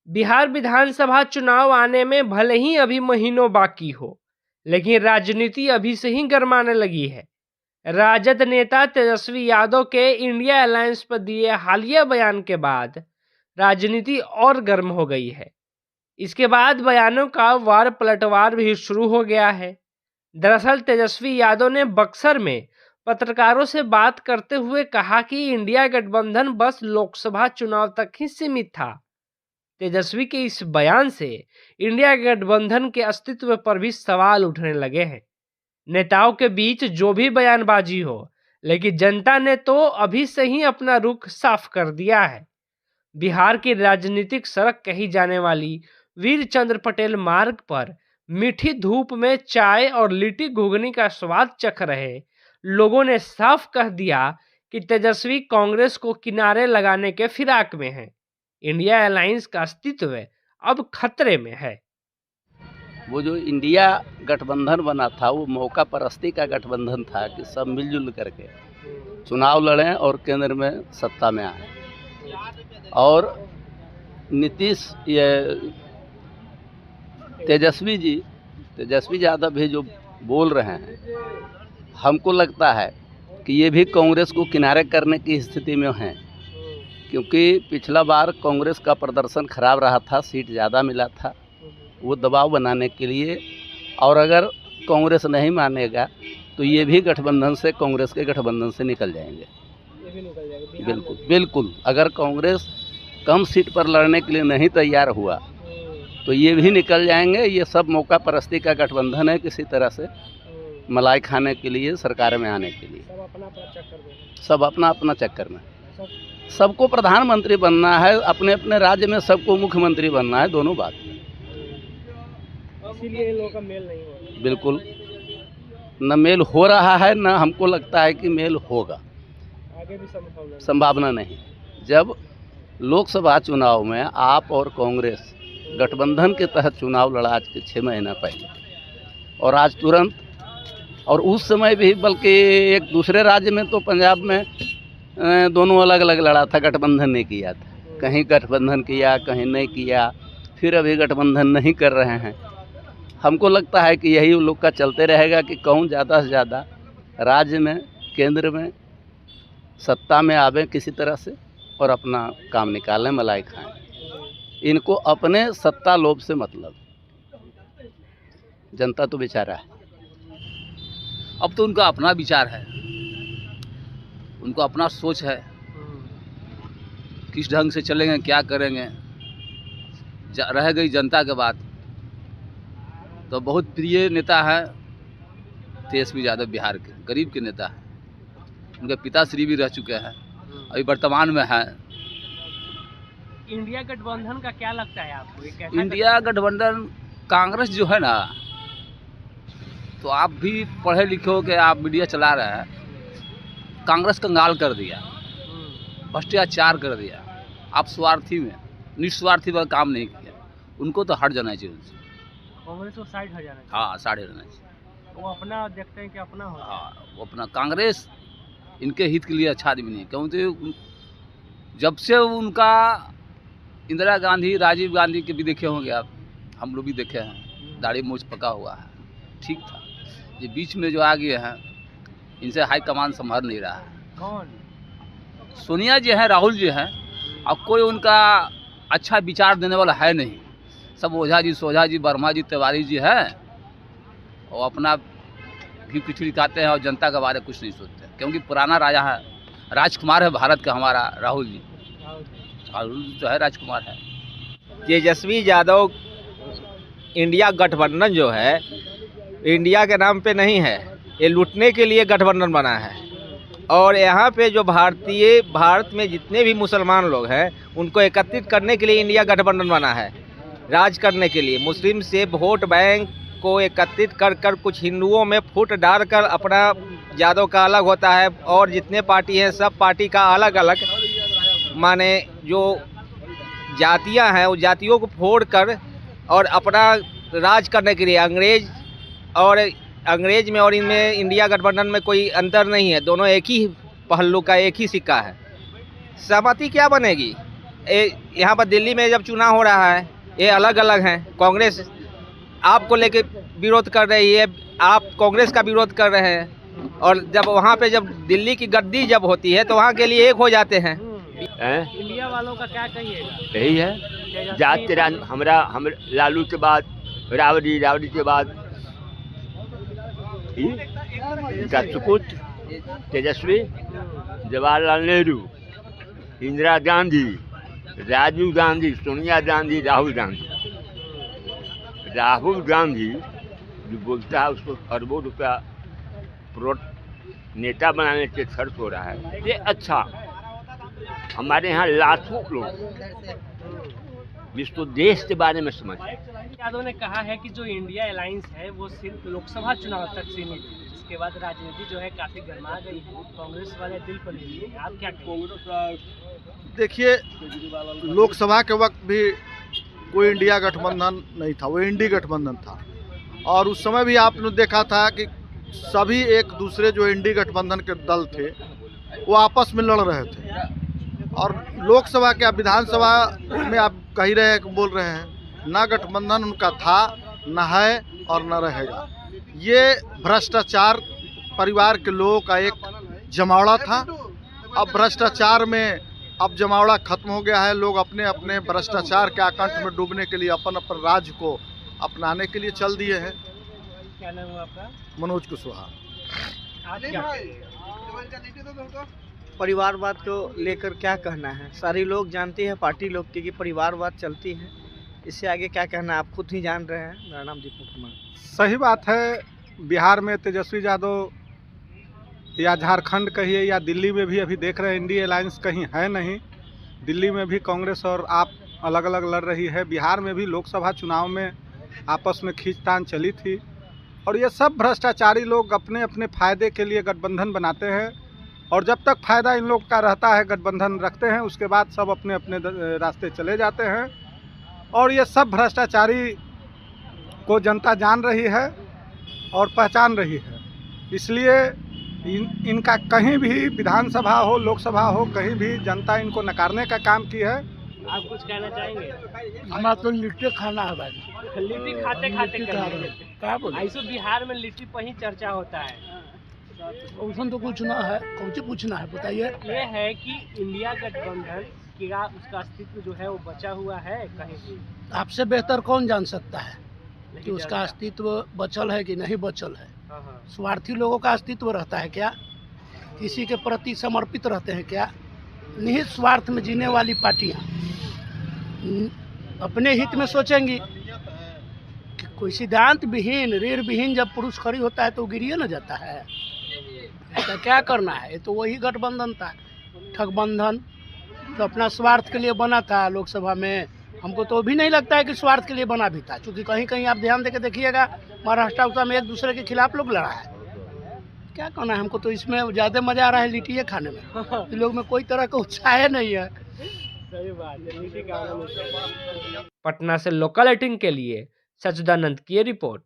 बिहार विधानसभा चुनाव आने में भले ही अभी महीनों बाकी हो, लेकिन राजनीति अभी से ही गरमाने लगी है। राजद नेता तेजस्वी यादव के इंडिया अलायंस पर दिए हालिया बयान के बाद राजनीति और गर्म हो गई है। इसके बाद बयानों का वार पलटवार भी शुरू हो गया है। दरअसल तेजस्वी यादव ने बक्सर में पत्रकारों से बात करते हुए कहा कि इंडिया गठबंधन बस लोकसभा चुनाव तक ही सीमित था। तेजस्वी के इस बयान से इंडिया गठबंधन के अस्तित्व पर भी सवाल उठने लगे हैं। नेताओं के बीच जो भी बयानबाजी हो, लेकिन जनता ने तो अभी से ही अपना रुख साफ कर दिया है। बिहार की राजनीतिक सड़क कही जाने वाली वीर चंद्र पटेल मार्ग पर मीठी धूप में चाय और लिट्टी घुगनी का स्वाद चख रहे लोगों ने साफ कह दिया कि तेजस्वी कांग्रेस को किनारे लगाने के फिराक में हैं। इंडिया अलायंस का अस्तित्व अब खतरे में है। वो जो इंडिया गठबंधन बना था वो मौका परस्ती का गठबंधन था कि सब मिलजुल करके चुनाव लड़ें और केंद्र में सत्ता में आए। और नीतीश ये तेजस्वी यादव भी जो बोल रहे हैं, हमको लगता है कि ये भी कांग्रेस को किनारे करने की स्थिति में हैं, क्योंकि पिछला बार कांग्रेस का प्रदर्शन खराब रहा था, सीट ज़्यादा मिला था। वो दबाव बनाने के लिए, और अगर कांग्रेस नहीं मानेगा तो ये भी गठबंधन से, कांग्रेस के गठबंधन से निकल जाएंगे। बिल्कुल अगर कांग्रेस कम सीट पर लड़ने के लिए नहीं तैयार हुआ तो ये भी निकल जाएंगे। ये सब मौका परस्ती का गठबंधन है, किसी तरह से मलाई खाने के लिए, सरकार में आने के लिए। सब अपना अपना चक्कर में, सबको प्रधानमंत्री बनना है, अपने अपने राज्य में सबको मुख्यमंत्री बनना है, दोनों बात। इसीलिए इन लोगों का मेल नहीं हो रहा। बिल्कुल न मेल हो रहा है, न हमको लगता है कि मेल होगा। आगे भी संभावना नहीं। जब लोकसभा चुनाव में आप और कांग्रेस गठबंधन के तहत चुनाव लड़ा आज के 6 महीना पहले, और आज तुरंत, और उस समय भी बल्कि एक दूसरे राज्य में तो पंजाब में दोनों अलग अलग लड़ा था, गठबंधन नहीं किया था। कहीं गठबंधन किया, कहीं नहीं किया, फिर अभी गठबंधन नहीं कर रहे हैं। हमको लगता है कि यही लोग का चलते रहेगा कि कौन ज़्यादा से ज़्यादा राज्य में, केंद्र में सत्ता में आवे किसी तरह से और अपना काम निकालें, मलाई खाएं। इनको अपने सत्ता लोभ से मतलब, जनता तो बेचारा है। अब तो उनका अपना विचार है, उनको अपना सोच है, किस ढंग से चलेंगे, क्या करेंगे। रह गई जनता के बात, तो बहुत प्रिय नेता है तेजस्वी यादव, बिहार के गरीब के नेता है। उनके पिताश्री भी रह चुके हैं, अभी वर्तमान में है। इंडिया गठबंधन का क्या लगता है आपको? इंडिया गठबंधन, कांग्रेस जो है ना, तो आप भी पढ़े लिखे हो के आप मीडिया चला रहे हैं, कांग्रेस कंगाल कर दिया, भ्रष्टाचार कर दिया। आप स्वार्थी में, निस्वार्थी वाला काम नहीं किया। उनको तो हट जाना चाहिए उनसे। कांग्रेस को साइड हट जाना चाहिए। हाँ, साइड हटना चाहिए। वो अपना देखते हैं कि अपना हो। हाँ, वो अपना, कांग्रेस इनके हित के लिए अच्छा आदमी नहीं, क्योंकि जब से उनका इंदिरा गांधी, राजीव गांधी के भी देखे होंगे आप, हम लोग भी देखे हैं, दाढ़ी मूछ पका हुआ है, ठीक था। ये बीच में जो आ गए हैं, इनसे हाई कमान संभल नहीं रहा है। कौन? सोनिया जी हैं, राहुल जी हैं, अब कोई उनका अच्छा विचार देने वाला है नहीं। सब ओझा जी, सोझा जी, वर्मा जी, तिवारी जी हैं, और अपना घी खिचड़ी खाते हैं और जनता के बारे में कुछ नहीं सोचते। क्योंकि पुराना राजा है, राजकुमार है भारत का हमारा राहुल जी। राहुल जी तो है, राजकुमार है। तेजस्वी यादव, इंडिया गठबंधन जो है, इंडिया के नाम पे नहीं है, ये लूटने के लिए गठबंधन बना है। और यहाँ पे जो भारत में जितने भी मुसलमान लोग हैं, उनको एकत्रित करने के लिए इंडिया गठबंधन बना है, राज करने के लिए। मुस्लिम से वोट बैंक को एकत्रित कर कुछ हिंदुओं में फूट डालकर अपना यादव का अलग होता है, और जितने पार्टी हैं सब पार्टी का अलग अलग, माने जो जातियां हैं उस जातियों को फोड़ कर और अपना राज करने के लिए अंग्रेज में और इनमें इंडिया गठबंधन में कोई अंतर नहीं है। दोनों एक ही पहलू का, एक ही सिक्का है। सहमति क्या बनेगी? यहाँ पर दिल्ली में जब चुनाव हो रहा है, ये अलग अलग हैं। कांग्रेस आपको लेके विरोध कर रही है, आप कांग्रेस का विरोध कर रहे हैं, और जब वहाँ पे जब दिल्ली की गद्दी जब होती है तो वहाँ के लिए एक हो जाते हैं। इंडिया वालों का क्या कहिएगा? यही है जात तेरा हम लालू के बाद रावड़ी के बाद इनका सुपुत्र तेजस्वी, जवाहरलाल नेहरू, इंदिरा गांधी, राजीव गांधी, सोनिया गांधी, राहुल गांधी। राहुल गांधी जो बोलता है उसको अरबों रुपया नेता बनाने के खर्च हो रहा है, ये अच्छा। हमारे यहाँ लाखों लोग जिसको देश के बारे में समझ। यादव ने कहा है कि जो इंडिया अलायंस है वो सिर्फ लोकसभा चुनाव तक सीमित है, जिसके बाद राजनीति जो है काफी गर्मा गई है, कांग्रेस वाले दिल पर ले लिए। आप क्या कहेंगे? देखिए, लोकसभा के वक्त भी कोई इंडिया गठबंधन नहीं था, वो इंडी गठबंधन था। और उस समय भी आपने देखा था कि सभी एक दूसरे जो इंडी गठबंधन के दल थे वो आपस में लड़ रहे थे। और लोकसभा क्या विधानसभा में आप कह रहे हैं, बोल रहे हैं, ना गठबंधन उनका था, न है और न रहेगा। ये भ्रष्टाचार परिवार के लोगों का एक जमावड़ा था। अब भ्रष्टाचार में अब जमावड़ा खत्म हो गया है। लोग अपने अपने भ्रष्टाचार के आकंठ में डूबने के लिए अपन राज्य को अपनाने के लिए चल दिए हैं। क्या नाम है आपका? मनोज कुशवाहा। आप क्या? परिवारवाद को लेकर क्या कहना है? सारे लोग जानते हैं पार्टी लोग की कि परिवारवाद चलती है, इससे आगे क्या कहना है? आप खुद ही जान रहे हैं। मेरा नाम दीपक कुमार। सही बात है, बिहार में तेजस्वी यादव या झारखंड कहिए या दिल्ली में भी अभी देख रहे हैं इंडिया अलायंस कहीं है नहीं। दिल्ली में भी कांग्रेस और आप अलग अलग लड़ रही है। बिहार में भी लोकसभा चुनाव में आपस में खींचतान चली थी, और ये सब भ्रष्टाचारी लोग अपने अपने फ़ायदे के लिए गठबंधन बनाते हैं, और जब तक फ़ायदा इन लोग का रहता है गठबंधन रखते हैं, उसके बाद सब अपने अपने रास्ते चले जाते हैं। और ये सब भ्रष्टाचारी को जनता जान रही है और पहचान रही है। इसलिए इनका कहीं भी विधानसभा हो, लोकसभा हो, कहीं भी जनता इनको नकारने का काम की है। आप कुछ कहना चाहेंगे? हमारा तो लिट्टी खाना है भाई। लिट्टी खाते खाते क्या बोले? ऐसे बिहार में लिट्टी पर ही चर्चा होता है। उसमें तो कुछ ना है, कौन सी पूछना है बताइए। ये है कि इंडिया गठबंधन का उसका अस्तित्व जो है वो बचा हुआ है कहीं भी? आपसे बेहतर कौन जान सकता है कि उसका अस्तित्व बचल है कि नहीं बचल है। स्वार्थी लोगों का अस्तित्व रहता है क्या? किसी के प्रति समर्पित रहते हैं क्या? निहित स्वार्थ में जीने वाली पार्टियां अपने हित में सोचेंगी कि कोई सिद्धांत विहीन, रीढ़ विहीन जब पुरुष खड़ी होता है तो गिरिए न जाता है। तो क्या करना है? ये तो वही गठबंधन था, ठगबंधन, तो अपना स्वार्थ के लिए बना था। लोकसभा में हमको तो भी नहीं लगता है कि स्वार्थ के लिए बना भी था, क्योंकि कहीं कहीं आप ध्यान देके देखिएगा महाराष्ट्र में एक दूसरे के खिलाफ लोग लड़ा है। क्या कहना है? हमको तो इसमें ज़्यादा मज़ा आ रहा है लिट्टी खाने में। लोग में कोई तरह का उत्साह नहीं है। सही बात है, लिट्टी का आनंद। पटना से लोकल 18 के लिए सच्चिदानंद की रिपोर्ट।